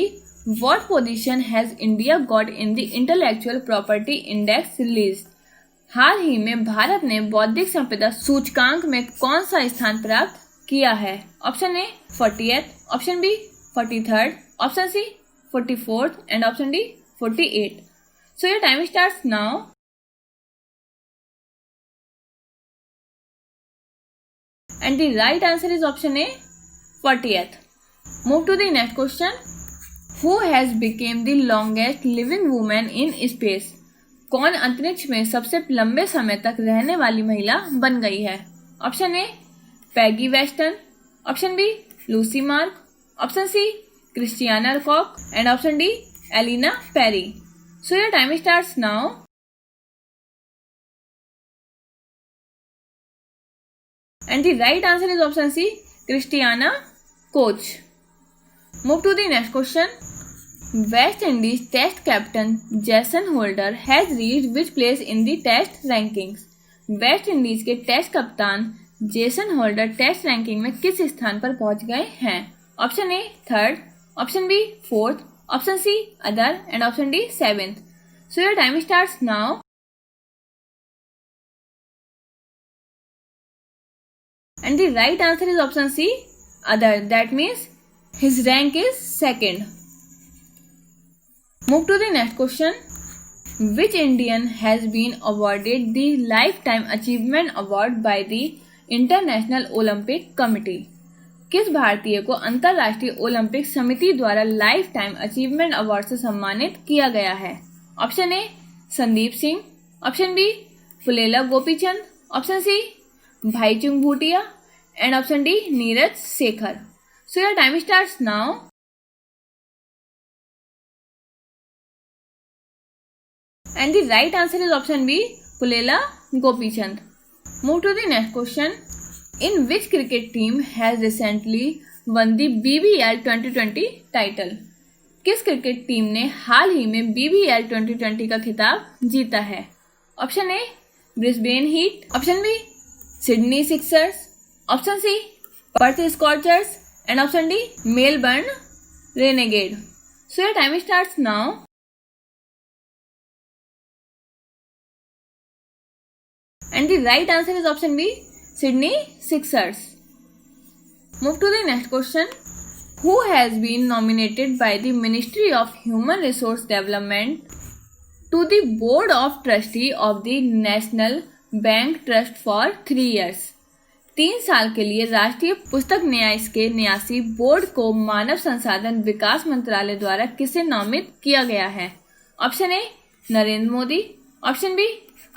what position has India got in the Intellectual Property Index released? हाल ही में भारत ने बौद्धिक संपदा सूचकांक में कौन सा स्थान प्राप्त किया है? Option A 40th, option B 43rd, option C 44th and option D 48. So your time starts now. And the right answer is option A, 40th. Move to the next question. Who has become the longest living woman in space? कौन अंतरिक्ष में सबसे लंबे समय तक रहने वाली महिला बन गई है? Option A Peggy Weston, option B Lucy Mark, option C Christiana Koch and option D Elina Perry. So your time starts now. And the right answer is option C, Christiana Koch. Move to the next question. West Indies Test captain Jason Holder has reached which place in the Test rankings? West Indies के test कप्तान Jason Holder test ranking में किस स्थान पर पहुंच गए हैं? Option A 3rd, option B 4th, option C other and option D 7th. So your time starts now. And the right answer is option C, other. That means his rank is 2nd. Move to the next question. Which Indian has been awarded the Lifetime Achievement Award by the International Olympic Committee? किस भारतीय को अंतर्राष्ट्रीय Olympic समिति द्वारा life time achievement award से सम्मानित किया गया है? Option A Sandeep Singh, option B Pullela Gopichand, option C Bhaichung Bhutia and option D Neeraj Shekhar. So your time starts now. And the right answer is option B, Pulela Gopichand. Move to the next question. In which cricket team has recently won the BBL 2020 title? किस cricket team ने हाल ही में BBL 2020 का खिताब जीता है? Option A Brisbane Heat, option B Sydney Sixers, option C Perth Scorchers and option D Melbourne Renegade. So your time starts now. And the right answer is option B, Sydney Sixers. Move to the next question. Who has been nominated by the Ministry of Human Resource Development to the Board of Trustee of the National Bank Trust for 3 years. 3 साल के लिए राष्ट्रीय पुस्तक न्यास के न्यासी board को मानव संसाधन विकास मंत्रालय द्वारा किसे नामित किया गया है? Option A Narendra Modi, option B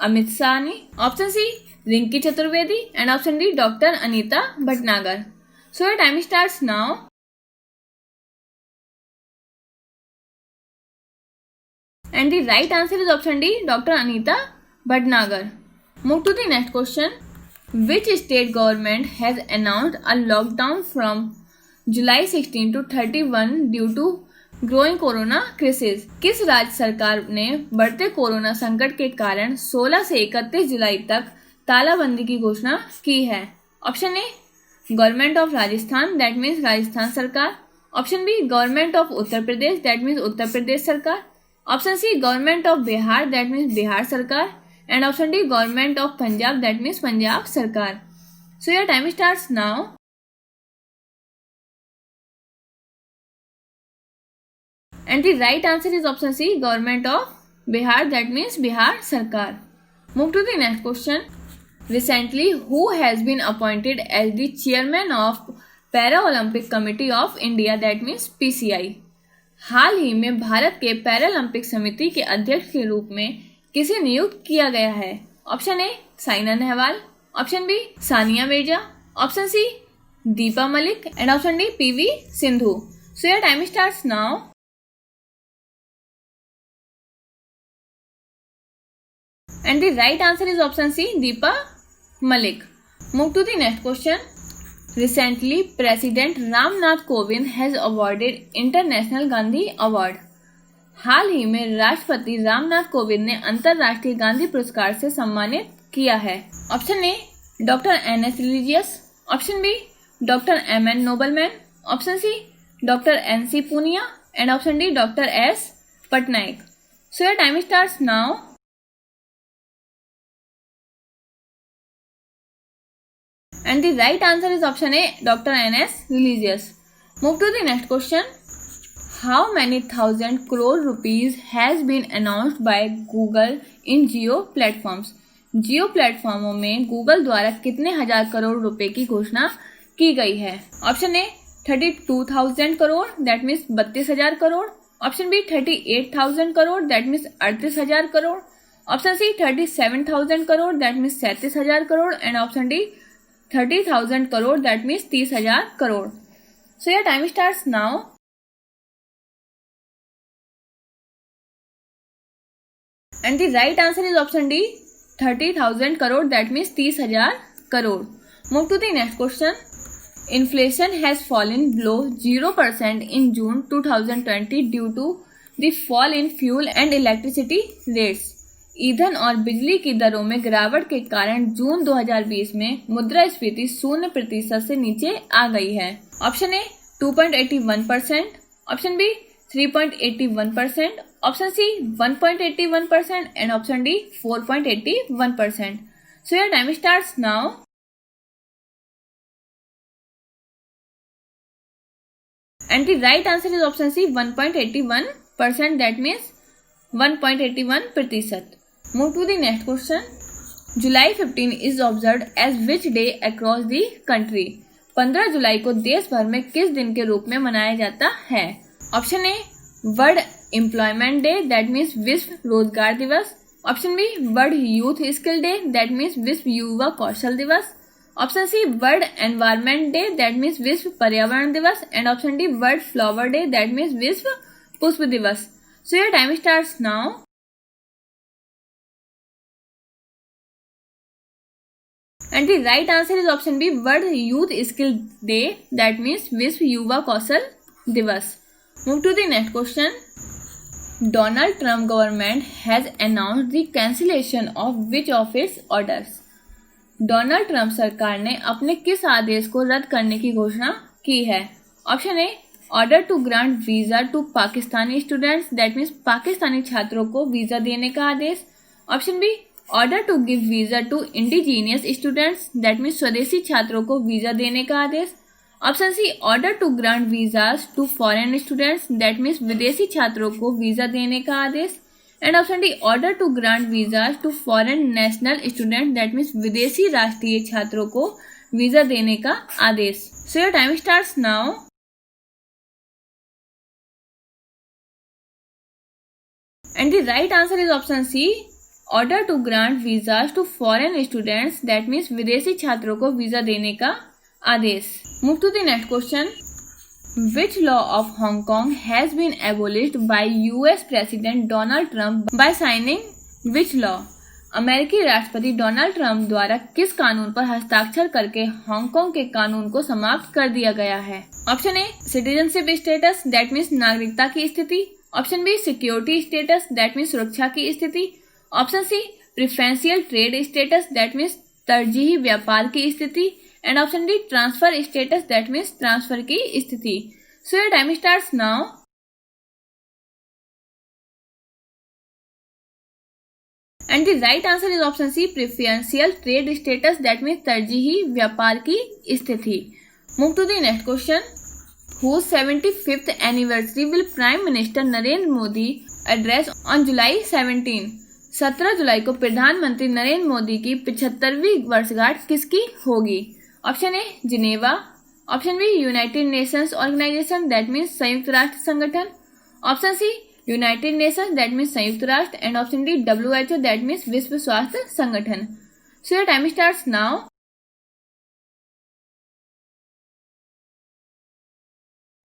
Amit Shah, option C Rinki Chaturvedi and option D doctor Anita Bhatnagar. So your time starts now. And the right answer is option D, Dr. Anita Bhatnagar. Move to the next question. Which state government has announced a lockdown from July 16 to 31 due to growing corona crisis? किस राज्य सरकार ने बढ़ते corona संकट के कारण 16 से 31 जुलाई तक तालाबंदी की घोषणा की है? Option A government of Rajasthan, that means Rajasthan सरकार. Option B government of Uttar Pradesh, that means Uttar Pradesh सरकार. Option C government of Bihar, that means Bihar सरकार. And option D government of Punjab, that means Punjab सरकार. So your time starts now. And the right answer is option C government of Bihar, that means Bihar सरकार. Move to the next question. Recently, who has been appointed as the chairman of Para-Olympic Committee of India, that means PCI? हाल ही में भारत के Paralympic समिति के अध्यक्ष के रूप में किसे नियुक्त किया गया है? Option A Saina Nehwal, option B Sania Mirza, option C Deepa Malik and option D PV Sindhu. So your time starts now. And the right answer is option C, Deepa Malik. Move to the next question. Recently, President Ramnath Kovind has awarded International Gandhi Award. हाल ही में राष्ट्रपति रामनाथ कोविंद ने अंतर्राष्ट्रीय गांधी पुरस्कार से सम्मानित किया है. Option A doctor NS religious, option B doctor MN nobleman, option C doctor NC Punia and option D doctor S Patnaik. So your time starts now. And the right answer is option A, Dr. NS Religious. Move to the next question. How many thousand crore rupees has been announced by Google in Jio platforms? जियो प्लेटफॉर्मों में Google द्वारा कितने हजार करोड़ रुपए की घोषणा की गई है? Option A 32,000 crore, that means 32,000 crore. Option B 38,000 crore, that means 38,000 crore. Option C 37,000 crore, that means 37,000 crore. And option D 30,000 crore, that means 30,000 crore. So your time starts now. And the right answer is option D 30,000 crore, that means 30,000 crore. Move to the next question. Inflation has fallen below 0% in June 2020 due to the fall in fuel and electricity rates. ईंधन और बिजली की दरों में गिरावट के कारण जून 2020 में मुद्रास्फीति 0% से नीचे आ गई है. Option A 2.81%, option B 3.81%, option C 1.81% and option D 4.81%. So your time starts now. And the right answer is option C 1.81%, that means 1.81%. Move to the next question. July 15 is observed as which day across the country? 15 जुलाई को देश भर में किस दिन के रूप में मनाया जाता है? Option A world employment day, that means विश्व रोजगार दिवस. Option B world youth skill day, that means विश्व युवा कौशल दिवस. Option C world environment day, that means विश्व पर्यावरण दिवस. And option D world flower day, that means विश्व पुष्प दिवस. So your time starts now. And the right answer is option B, World Youth Skill Day, that means विश्व युवा कौशल दिवस. Move to the next question. Donald Trump government has announced the cancellation of which of its orders? Donald Trump सरकार ने अपने किस आदेश को रद्द करने की घोषणा की है? Option A order to grant visa to Pakistani students, that means Pakistani छात्रों को वीजा देने का आदेश. Option B order to give visa to indigenous students, that means स्वदेशी छात्रों को वीजा देने का आदेश. Option C order to grant visas to foreign students, that means विदेशी छात्रों को वीजा देने का आदेश. And option D order to grant visas to foreign national student, that means विदेशी राष्ट्रीय छात्रों को वीजा देने का आदेश। So your time starts now. And the right answer is option C order to grant visas to foreign students, that means विदेशी छात्रों को वीजा देने का आदेश। Move to the next question. Which law of Hong Kong has been abolished by US President Donald Trump by signing which law? अमेरिकी राष्ट्रपति Donald Trump द्वारा किस कानून पर हस्ताक्षर करके हांगकांग के कानून को समाप्त कर दिया गया है? Option A citizenship status, that means नागरिकता की स्थिति। Option B security status, that means सुरक्षा की स्थिति। Option C preferential trade status, that means तरजीही व्यापार की स्थिति। And option D transfer status, that means transfer की स्थिति। So your time starts now. And the right answer is option C preferential trade status, that means तरजीही व्यापार की स्थिति। Move to the next question. Whose 75th anniversary will Prime Minister Narendra Modi address on July 17? 17 जुलाई को प्रधानमंत्री नरेंद्र मोदी की 75वीं वर्षगांठ किसकी होगी? Option A Geneva. Option B United Nations Organization, that means संयुक्त राष्ट्र संगठन। Option C United Nations, that means संयुक्त राष्ट्र। And option D WHO, that means विश्व स्वास्थ्य संगठन। So your time starts now.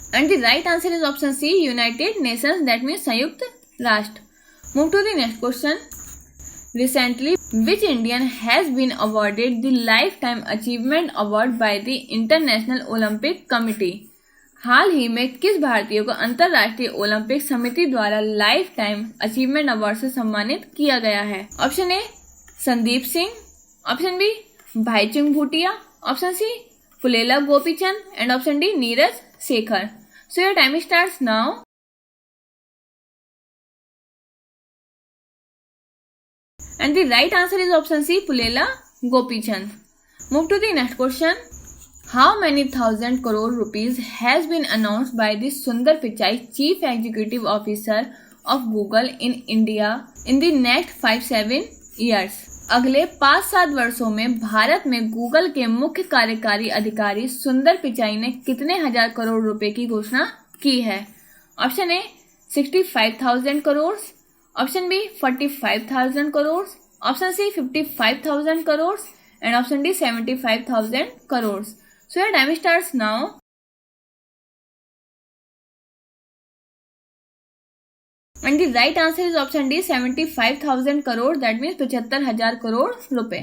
And the right answer is option C United Nations, that means संयुक्त राष्ट्र। Move to the next question. Recently, which Indian has been awarded the Lifetime Achievement Award by the International Olympic Committee? हाल ही में किस भारतीय को अंतर्राष्ट्रीय Olympic समिति द्वारा लाइफ टाइम अचीवमेंट अवार्ड से सम्मानित किया गया है? Option A Sandeep Singh. Option B Bhaichung Bhutia. Option C Pullela Gopichand. And option D Neeraj Shekhar. So your time starts now. And the right answer is option C, Pulela Gopichand. Move to the next question. How many thousand crore rupees has been announced by the Sundar Pichai, Chief Executive Officer of Google in India in the next 5-7 years? अगले 5-7 वर्षों में भारत में Google के मुख्य कार्यकारी अधिकारी सुंदर पिचाई ने कितने हजार करोड़ रुपए की घोषणा की है? Option A 65,000 crore. Option B 45,000 crore. Option C 55,000 crore. And option D 75,000 crore. So your time starts now. And the right answer is option D 75,000 crore, that means 75,000 crore रुपए।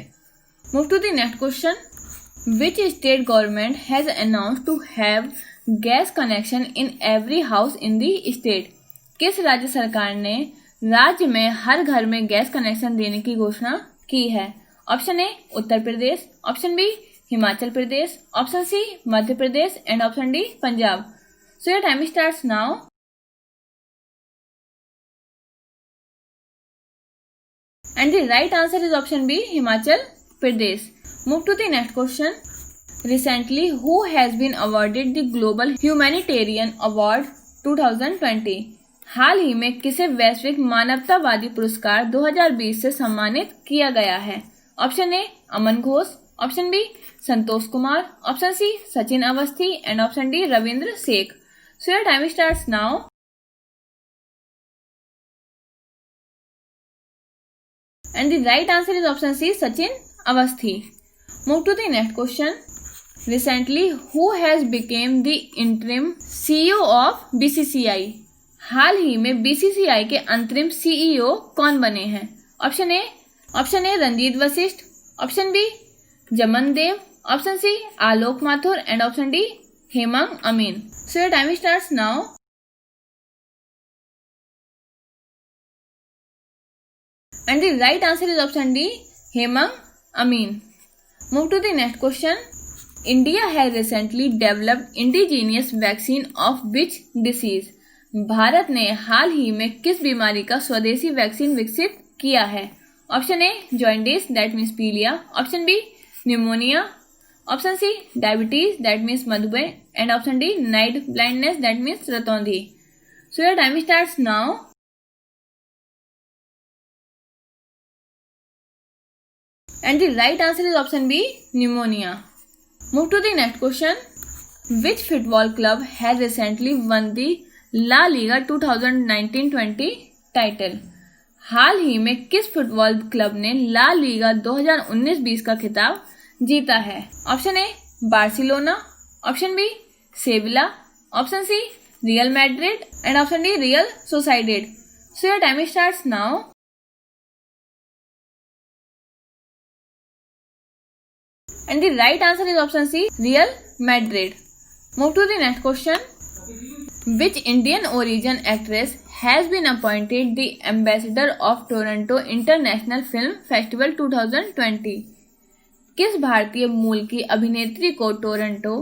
Move to the next question. Which state government has announced to have gas connection in every house in the state? किस राज्य सरकार ने राज्य में हर घर में gas connection देने की घोषणा की है? Option A Uttar Pradesh. Option B Himachal Pradesh. Option C Madhya Pradesh. And option D Punjab. So your time starts now. And the right answer is option B Himachal Pradesh. Move to the next question. Recently who has been awarded the global humanitarian award 2020? हाल ही में किसे वैश्विक मानवतावादी पुरस्कार 2020 से सम्मानित किया गया है? Option A Aman Ghosh. Option B Santosh Kumar. Option C Sachin Awasthi. And option D Ravindra Sheikh. So your time starts now. And the right answer is option C Sachin Awasthi. Move to the next question. Recently who has become the interim CEO of BCCI? हाल ही में BCCI के अंतरिम CEO कौन बने हैं? Option A Ranjit Vashishtha. Option B Jaman Dev. Option C Alok Mathur. And option D Hemang Amin. So your time starts now. And the right answer is option D Hemang Amin. Move to the next question. India has recently developed indigenous vaccine of which disease? Bharat ने हाल ही में किस बीमारी का स्वदेशी vaccine विकसित किया है? Option A jaundice, that means पीलिया। Option B pneumonia. Option C diabetes, that means मधुमेह। And option D night blindness, that means रतौंधी। So your time starts now. And the right answer is option B, pneumonia. Move to the next question. Which football club has recently won the La Liga 2019-20 title? हाल ही में किस football club ने La Liga 2019-20 का खिताब जीता है? Option A Barcelona, option B Sevilla, option C Real Madrid and option D Real Sociedad. So your time starts now. And the right answer is option C, Real Madrid. Move to the next question. Which Indian origin actress has been appointed the ambassador of Toronto International Film Festival 2020? किस भारतीय मूल की अभिनेत्री को Toronto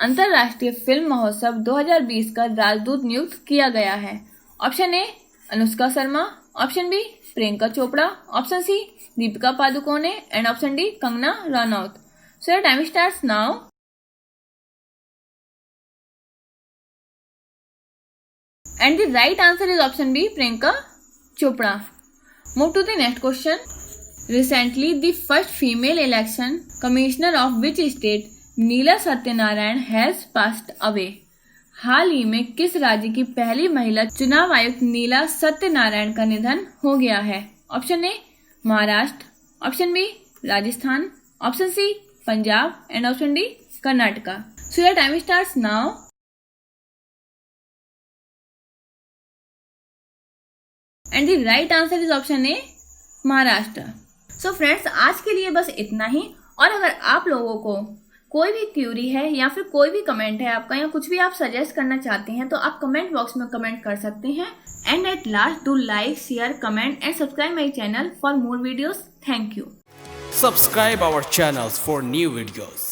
अंतर्राष्ट्रीय film महोत्सव 2020 का राजदूत नियुक्त किया गया है? Option A Anushka Sharma, option B Priyanka Chopra, option C Deepika Padukone and option D Kangana Ranaut. So your time starts now. And the right answer is option B, Priyanka Chopra. Move to the next question. Recently, the first female election commissioner of which state, Neela Satyanarayan, has passed away? हाल ही में किस राज्य की पहली महिला चुनाव आयुक्त नीला सत्यनारायण का निधन हो गया है? Option A Maharashtra, option B Rajasthan, option C Punjab and option D Karnataka. So your time starts now. And the right answer is option A Maharashtra. So friends, आज के लिए बस इतना ही. और अगर आप लोगों को कोई भी क्यूरी है या फिर कोई भी कमेंट है आपका या कुछ भी आप सजेस्ट करना चाहते हैं तो आप कमेंट बॉक्स में कमेंट कर सकते हैं. And at last do like, share, comment and subscribe my channel for more videos. Thank you. Subscribe our channels for new videos.